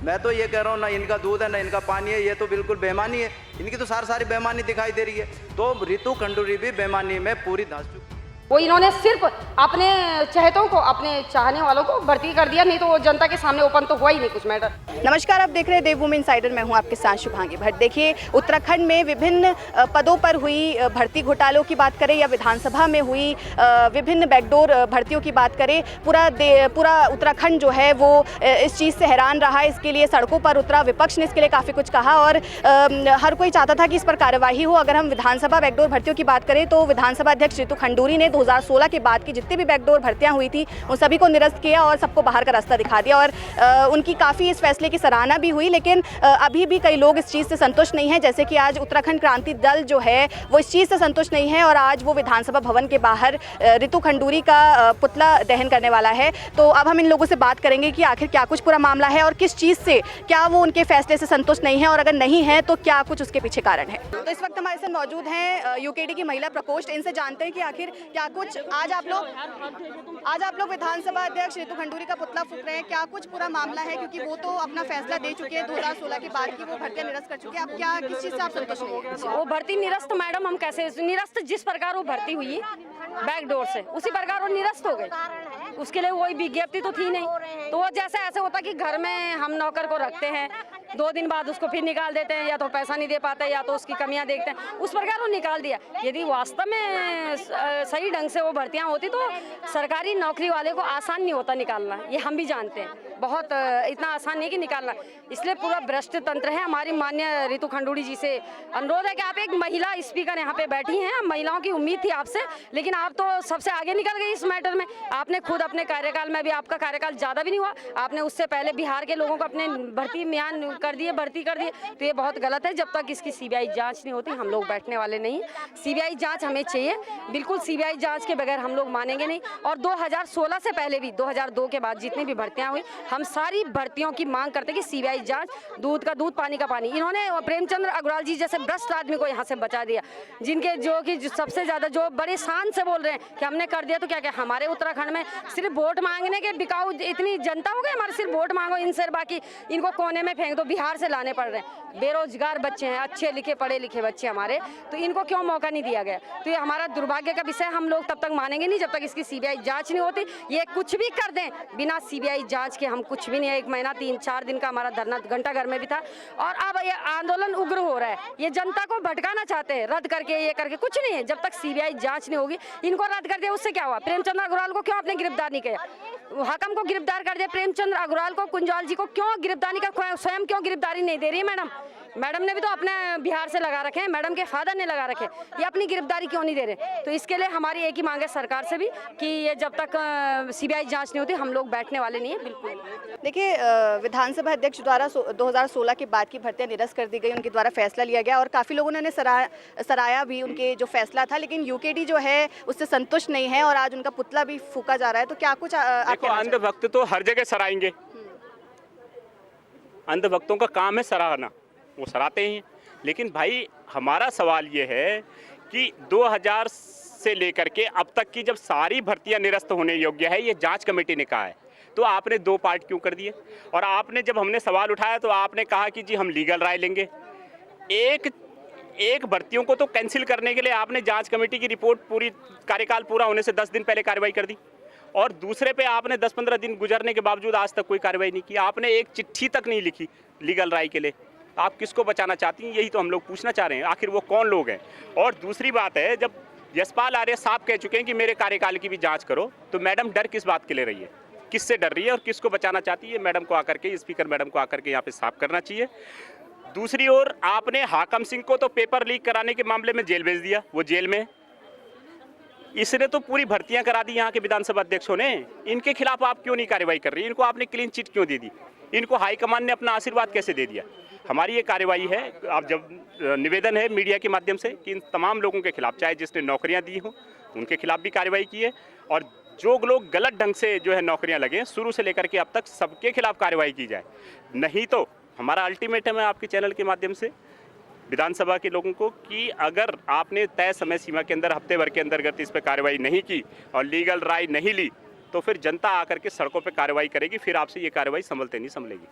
मैं तो ये कह रहा हूँ, ना इनका दूध है ना इनका पानी है, ये तो बिल्कुल बेईमानी है। इनकी तो सारी बेईमानी दिखाई दे रही है। तो रितु खंडूरी भी बेईमानी में पूरी धंस चुकी। वो इन्होंने सिर्फ अपने चहेतों को, अपने चाहने वालों को भर्ती कर दिया, नहीं तो वो जनता के सामने ओपन तो हुआ ही नहीं कुछ मैटर। नमस्कार, आप देख रहे हैं देवभूमि इनसाइडर। मैं हूं आपके साथ शुभांगी भट्ट। देखिए, उत्तराखंड में विभिन्न पदों पर हुई भर्ती घोटालों की बात करें या विधानसभा में हुई विभिन्न बैकडोर भर्तियों की बात करें, पूरा उत्तराखंड जो है वो इस चीज़ से हैरान रहा। इसके लिए सड़कों पर उतरा, विपक्ष ने इसके लिए काफ़ी कुछ कहा और हर कोई चाहता था कि इस पर कार्यवाही हो। अगर हम विधानसभा बैकडोर भर्तियों की बात करें तो विधानसभा अध्यक्ष रितु खंडूरी ने 2016 के बाद की जितनी भी बैकडोर भर्तियां हुई थी उन सभी को निरस्त किया और सबको बाहर का रास्ता दिखा दिया और उनकी काफ़ी इस फैसले की सराहना भी हुई। लेकिन अभी भी कई लोग इस चीज़ से संतुष्ट नहीं हैं, जैसे कि आज उत्तराखंड क्रांति दल जो है वो इस चीज़ से संतुष्ट नहीं है और आज वो विधानसभा भवन के बाहर रितु खंडूरी का पुतला दहन करने वाला है। तो अब हम इन लोगों से बात करेंगे कि आखिर क्या कुछ पूरा मामला है और किस चीज़ से, क्या वो उनके फैसले से संतुष्ट नहीं है और अगर नहीं है तो क्या कुछ उसके पीछे कारण है। तो इस वक्त हमारे साथ मौजूद हैं यूकेडी की महिला प्रकोष्ठ। इनसे जानते हैं कि आखिर क्या कुछ आज आप लोग विधानसभा अध्यक्ष रितु खंडूरी का पुतला फूंक रहे हैं, क्या कुछ पूरा मामला है? क्योंकि वो तो अपना फैसला दे चुके हैं 2016 के बाद की वो भर्तियां निरस्त कर चुके हैं। अब क्या किस चीज़ से आप संतुष्ट नहीं हैं? वो भर्ती निरस्त, मैडम हम कैसे निरस्त, जिस प्रकार वो भर्ती हुई बैकडोर से उसी प्रकार वो निरस्त हो गई। उसके लिए कोई विज्ञप्ति तो थी नहीं। तो वो जैसे ऐसे होता कि घर में हम नौकर को रखते हैं, 2 दिन बाद उसको फिर निकाल देते हैं, या तो पैसा नहीं दे पाते या तो उसकी कमियां देखते हैं, उस प्रकार वो निकाल दिया। यदि वास्तव में सही ढंग से वो भर्तियां होती तो सरकारी नौकरी वाले को आसान नहीं होता निकालना, ये हम भी जानते हैं। बहुत इतना आसान नहीं कि निकालना, इसलिए पूरा भ्रष्ट तंत्र है। हमारी माननीय रितु खंडूरी जी से अनुरोध है कि आप एक महिला स्पीकर यहाँ पे बैठी हैं, महिलाओं की उम्मीद थी आपसे, लेकिन आप तो सबसे आगे निकल गई इस मैटर में। आपने खुद अपने कार्यकाल में भी, आपका कार्यकाल ज़्यादा भी नहीं हुआ, आपने उससे पहले बिहार के लोगों को अपने भर्ती म्यान कर दिए, भर्ती कर दिए। तो ये बहुत गलत है। जब तक इसकी सीबीआई जांच नहीं होती हम लोग बैठने वाले नहीं। सीबीआई जांच हमें चाहिए, बिल्कुल सीबीआई जांच के बगैर हम लोग मानेंगे नहीं। और 2016 से पहले भी, 2002 के बाद जितनी भी भर्तियां हुई, हम सारी भर्तियों की मांग करते कि सीबीआई जांच, दूध का दूध पानी का पानी। इन्होंने प्रेमचंद्र अग्रवाल जी जैसे भ्रष्ट आदमी को यहाँ से बचा दिया, जिनके जो कि सबसे ज़्यादा जो बड़े शान से बोल रहे हैं कि हमने कर दिया। तो क्या हमारे उत्तराखंड में सिर्फ वोट मांगने के बिकाऊ इतनी जनता हो गई हमारे, सिर्फ वोट मांगो इनसे, बाकी इनको कोने में फेंक दो। बिहार से लाने पड़ रहे हैं, बेरोजगार बच्चे हैं, अच्छे लिखे पढ़े लिखे बच्चे हमारे, तो इनको क्यों मौका नहीं दिया गया? तो ये हमारा दुर्भाग्य का विषय। हम लोग तब तक मानेंगे नहीं जब तक इसकी सीबीआई जांच नहीं होती। ये कुछ भी कर दें बिना सीबीआई जांच के, हम कुछ भी नहीं है। 1 महीना 3-4 दिन का हमारा धरना घंटाघर में भी था और अब ये आंदोलन उग्र हो रहा है। ये जनता को भटकाना चाहते हैं, रद्द करके ये करके कुछ नहीं है। जब तक सीबीआई जांच नहीं होगी, इनको रद्द कर दिया, उससे क्या हुआ? प्रेमचंद्र अग्रवाल को क्यों आपने गिरफ्तार नहीं किया? हाकम को गिरफ्तार कर दिया, प्रेमचंद्र अग्रवाल को, कुंजवाल जी को क्यों गिरफ्तार नहीं किया? स्वयं क्यों गिरफ्तारी नहीं दे रही है मैडम ने भी तो अपने बिहार से लगा रखे हैं, मैडम के फादर ने लगा रखे, ये अपनी गिरफ्तारी क्यों नहीं दे रहे? तो इसके लिए हमारी एक ही मांग है सरकार से भी कि ये जब तक सीबीआई जांच नहीं होती हम लोग बैठने वाले नहीं है, बिल्कुल। देखिए, विधानसभा अध्यक्ष द्वारा 2016 के बाद की भर्तियां निरस्त कर दी गई, उनके द्वारा फैसला लिया गया और काफ़ी लोगों ने सराहा भी उनके जो फैसला था। लेकिन यूकेडी जो है उससे संतुष्ट नहीं है और आज उनका पुतला भी फूका जा रहा है। तो क्या कुछ अंधभक्त तो हर जगह सराहेंगे, अंधभक्तों का काम है सराहना, वो सराहते हैं। लेकिन भाई हमारा सवाल ये है कि 2000 से लेकर के अब तक की जब सारी भर्तियां निरस्त होने योग्य है, ये जांच कमेटी ने कहा है, तो आपने 2 पार्ट क्यों कर दिए? और आपने जब हमने सवाल उठाया तो आपने कहा कि जी हम लीगल राय लेंगे। एक भर्तियों को तो कैंसिल करने के लिए आपने जांच कमेटी की रिपोर्ट पूरी कार्यकाल पूरा होने से 10 दिन पहले कार्रवाई कर दी और दूसरे पे आपने 10-15 दिन गुजरने के बावजूद आज तक कोई कार्रवाई नहीं की। आपने एक चिट्ठी तक नहीं लिखी लीगल राय के लिए। आप किसको बचाना चाहती हैं, यही तो हम लोग पूछना चाह रहे हैं, आखिर वो कौन लोग हैं? और दूसरी बात है, जब यशपाल आर्य साहब कह चुके हैं कि मेरे कार्यकाल की भी जांच करो, तो मैडम डर किस बात के ले रही है, किससे डर रही है और किसको बचाना चाहती है? मैडम को आकर के, स्पीकर मैडम को आकर के यहाँ पे साफ करना चाहिए। दूसरी ओर आपने हाकम सिंह को तो पेपर लीक कराने के मामले में जेल भेज दिया, वो जेल में। इसने तो पूरी भर्तियां करा दी यहाँ के विधानसभा अध्यक्षों ने। इनके खिलाफ आप क्यों नहीं कार्रवाई कर रही? इनको आपने क्लीन चिट क्यों दे दी? इनको हाईकमान ने अपना आशीर्वाद कैसे दे दिया? हमारी ये कार्रवाई है, आप जब निवेदन है मीडिया के माध्यम से कि इन तमाम लोगों के खिलाफ, चाहे जिसने नौकरियां दी हों उनके खिलाफ भी कार्रवाई की है और जो लोग गलत ढंग से जो है नौकरियां लगे शुरू से लेकर के अब तक, सबके खिलाफ कार्रवाई की जाए। नहीं तो हमारा अल्टीमेटम है आपके चैनल के माध्यम से विधानसभा के लोगों को कि अगर आपने तय समय सीमा के अंदर, हफ्ते भर के अंतर्गत इस पर कार्रवाई नहीं की और लीगल राय नहीं ली, तो फिर जनता आकर के सड़कों पर कार्रवाई करेगी, फिर आपसे ये कार्रवाई संभलते नहीं संभलेगी।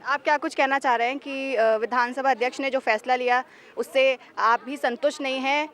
आप क्या कुछ कहना चाह रहे हैं कि विधानसभा अध्यक्ष ने जो फैसला लिया उससे आप भी संतुष्ट नहीं हैं?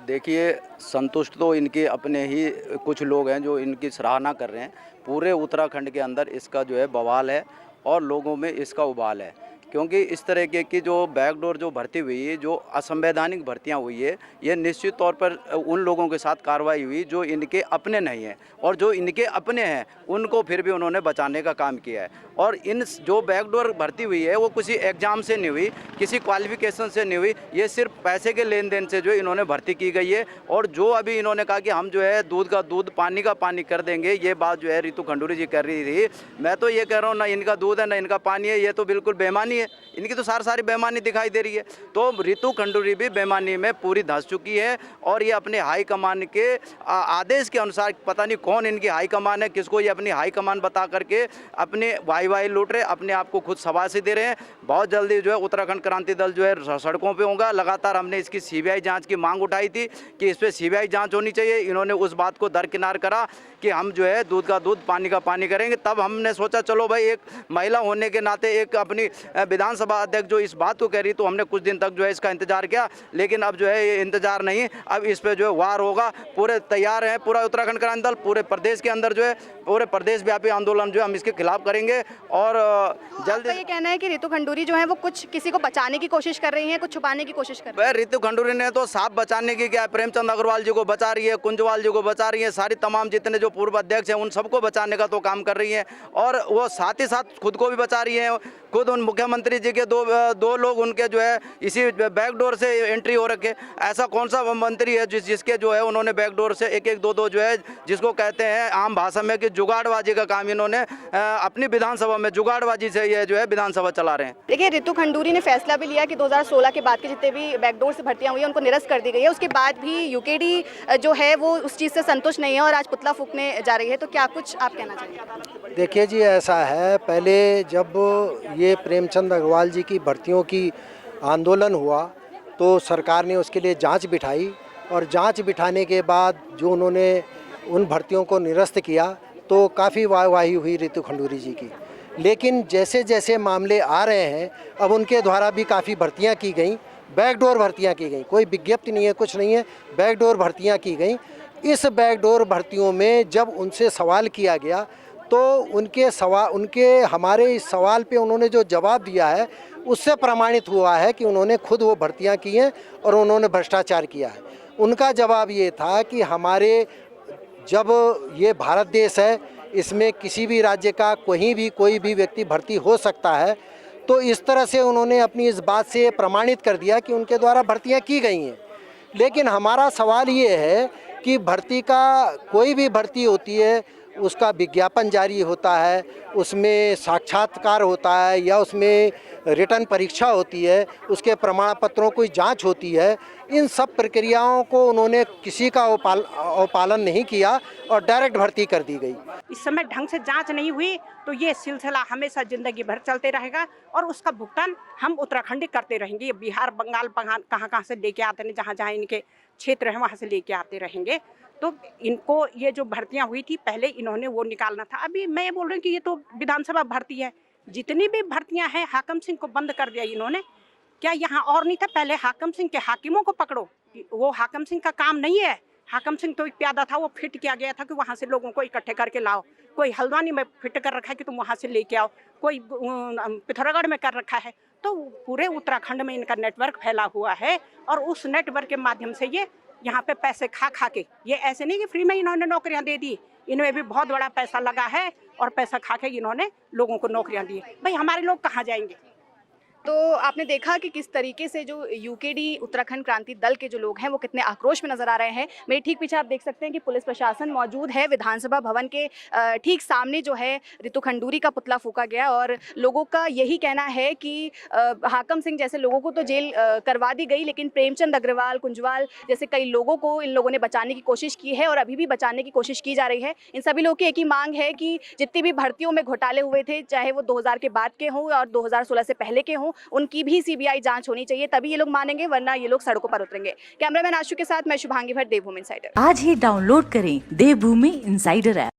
देखिए, संतुष्ट तो इनके अपने ही कुछ लोग हैं जो इनकी सराहना कर रहे हैं। पूरे उत्तराखंड के अंदर इसका जो है बवाल है और लोगों में इसका उबाल है, क्योंकि इस तरह की जो बैकडोर जो भर्ती हुई है, जो असंवैधानिक भर्तियां हुई है, ये निश्चित तौर पर उन लोगों के साथ कार्रवाई हुई जो इनके अपने नहीं हैं, और जो इनके अपने हैं उनको फिर भी उन्होंने बचाने का काम किया है। और इन जो बैकडोर भर्ती हुई है वो किसी एग्ज़ाम से नहीं हुई, किसी क्वालिफिकेशन से नहीं हुई, ये सिर्फ पैसे के लेन देन से जो इन्होंने भर्ती की गई है। और जो अभी इन्होंने कहा कि हम जो है दूध का दूध पानी का पानी कर देंगे, ये बात जो है रितु खंडूरी जी कर रही थी। मैं तो ये कह रहा हूँ, ना इनका दूध है ना इनका पानी है, ये तो बिल्कुल बेईमानी है। इनकी तो सारी बेईमानी दिखाई दे रही है। तो रितु खंडूरी भी बेईमानी में पूरी धंस चुकी है और ये अपने हाई कमान के आदेश के अनुसार, पता नहीं कौन इनकी हाई कमान है, किसको ये अपनी हाई कमान बता करके अपने वाई लूट रहे, अपने आप को खुद शाबाशी दे रहे हैं। बहुत जल्दी जो है उत्तराखंड क्रांति दल जो है सड़कों पे होगा। लगातार हमने इसकी सीबीआई जांच की मांग उठाई थी कि इस पर सीबीआई जांच होनी चाहिए। इन्होंने उस बात को दरकिनार करा कि हम जो है दूध का दूध पानी का पानी करेंगे। तब हमने सोचा चलो भाई, एक महिला होने के नाते, एक अपनी विधानसभा अध्यक्ष जो इस बात को कह रही, तो हमने कुछ दिन तक जो है इसका इंतजार किया। लेकिन अब जो है ये इंतजार नहीं, अब इस पे जो है वार होगा। पूरे तैयार हैं, पूरा उत्तराखंड क्रांति दल पूरे प्रदेश के अंदर जो है पूरे प्रदेश व्यापी आंदोलन जो है हम इसके खिलाफ करेंगे। और जल्द ये कहना है कि रितु खंडूरी जो है वो कुछ किसी को बचाने की कोशिश कर रही हैं, कुछ छुपाने की कोशिश कर रही हैं। रितु खंडूरी ने तो साफ बचाने की क्या, प्रेमचंद अग्रवाल जी को बचा रही है, कुंजवाल जी को बचा रही है, सारी तमाम जितने जो पूर्व अध्यक्ष हैं उन सबको बचाने का तो काम कर रही हैं। और वो साथ ही साथ खुद को भी बचा रही हैं। खुद उन मुख्यमंत्री जी के दो लोग उनके जो है इसी बैकडोर से एंट्री हो रखे। ऐसा कौन सा मंत्री है जिसके जो है उन्होंने बैकडोर से एक दो जो है, जिसको कहते हैं आम भाषा में कि जुगाड़बाजी का काम इन्होंने अपनी विधानसभा में जुगाड़बाजी से ये जो है विधानसभा चला रहे हैं। देखिए, रितु खंडूरी ने फैसला भी लिया कि 2016 के बाद के जितने भी बैकडोर से भर्तियां हुई हैं उनको निरस्त कर दी गई है। उसके बाद भी यूकेडी जो है वो उस चीज़ से संतुष्ट नहीं है और आज पुतला फूंकने जा रही है। तो क्या कुछ आप कहना चाहिए? देखिए जी, ऐसा है, पहले जब ये प्रेमचंद अग्रवाल जी की भर्तियों की आंदोलन हुआ तो सरकार ने उसके लिए जांच बिठाई, और जांच बिठाने के बाद जो उन्होंने उन भर्तियों को निरस्त किया तो काफ़ी वाहवाही हुई रितु खंडूरी जी की। लेकिन जैसे जैसे मामले आ रहे हैं, अब उनके द्वारा भी काफ़ी भर्तियां की गई, बैकडोर भर्तियां की गई, कोई विज्ञप्ति नहीं है, कुछ नहीं है, बैकडोर भर्तियां की गई। इस बैकडोर भर्तियों में जब उनसे सवाल किया गया तो उनके हमारे इस सवाल पे उन्होंने जो जवाब दिया है उससे प्रमाणित हुआ है कि उन्होंने खुद वो भर्तियां की हैं और उन्होंने भ्रष्टाचार किया है। उनका जवाब ये था कि हमारे, जब ये भारत देश है, इसमें किसी भी राज्य का कोई भी व्यक्ति भर्ती हो सकता है, तो इस तरह से उन्होंने अपनी इस बात से प्रमाणित कर दिया कि उनके द्वारा भर्तियां की गई हैं। लेकिन हमारा सवाल ये है कि भर्ती का, कोई भी भर्ती होती है उसका विज्ञापन जारी होता है, उसमें साक्षात्कार होता है या उसमें रिटर्न परीक्षा होती है, उसके प्रमाण पत्रों की जांच होती है। इन सब प्रक्रियाओं को उन्होंने किसी का पालन नहीं किया और डायरेक्ट भर्ती कर दी गई। इस समय ढंग से जांच नहीं हुई तो ये सिलसिला हमेशा जिंदगी भर चलते रहेगा और उसका भुगतान हम उत्तराखंडी करते रहेंगे। बिहार, बंगाल, कहाँ से लेके आते हैं, जहाँ जहाँ इनके क्षेत्र हैं वहाँ से लेके आते रहेंगे। तो इनको ये जो भर्तियां हुई थी पहले इन्होंने वो निकालना था। अभी मैं बोल रही हूँ कि ये तो विधानसभा भर्ती है, जितनी भी भर्तियां हैं हाकिम सिंह को बंद कर दिया इन्होंने। क्या यहाँ और नहीं था? पहले हाकिम सिंह के हाकिमों को पकड़ो, वो हाकिम सिंह का काम नहीं है। हाकिम सिंह तो एक प्यादा था, वो फिट किया गया था कि वहाँ से लोगों को इकट्ठे करके लाओ। कोई हल्द्वानी में फिट कर रखा है कि तुम वहाँ से लेके आओ, कोई पिथौरागढ़ में कर रखा है। तो पूरे उत्तराखंड में इनका नेटवर्क फैला हुआ है और उस नेटवर्क के माध्यम से ये यहाँ पे पैसे खा के, ये ऐसे नहीं कि फ्री में इन्होंने नौकरियां दे दी, इनमें भी बहुत बड़ा पैसा लगा है और पैसा खा के इन्होंने लोगों को नौकरियां दी। भाई हमारे लोग कहाँ जाएंगे? तो आपने देखा कि किस तरीके से जो यूकेडी उत्तराखंड क्रांति दल के जो लोग हैं वो कितने आक्रोश में नजर आ रहे हैं। मेरे ठीक पीछे आप देख सकते हैं कि पुलिस प्रशासन मौजूद है। विधानसभा भवन के ठीक सामने जो है रितु खंडूरी का पुतला फूंका गया और लोगों का यही कहना है कि हाकिम सिंह जैसे लोगों को तो जेल करवा दी गई, लेकिन प्रेमचंद अग्रवाल, कुंजवाल जैसे कई लोगों को इन लोगों ने बचाने की कोशिश की है और अभी भी बचाने की कोशिश की जा रही है। इन सभी लोगों की एक ही मांग है कि जितनी भी भर्तियों में घोटाले हुए थे, चाहे वो 2000 के बाद के हों और 2016 से पहले के हों, उनकी भी सीबीआई जांच होनी चाहिए, तभी ये लोग मानेंगे, वरना ये लोग सड़कों पर उतरेंगे। कैमरामैन आशु के साथ मैं शुभांगी भट्ट, देवभूमि इनसाइडर। आज ही डाउनलोड करें देवभूमि इनसाइडर ऐप।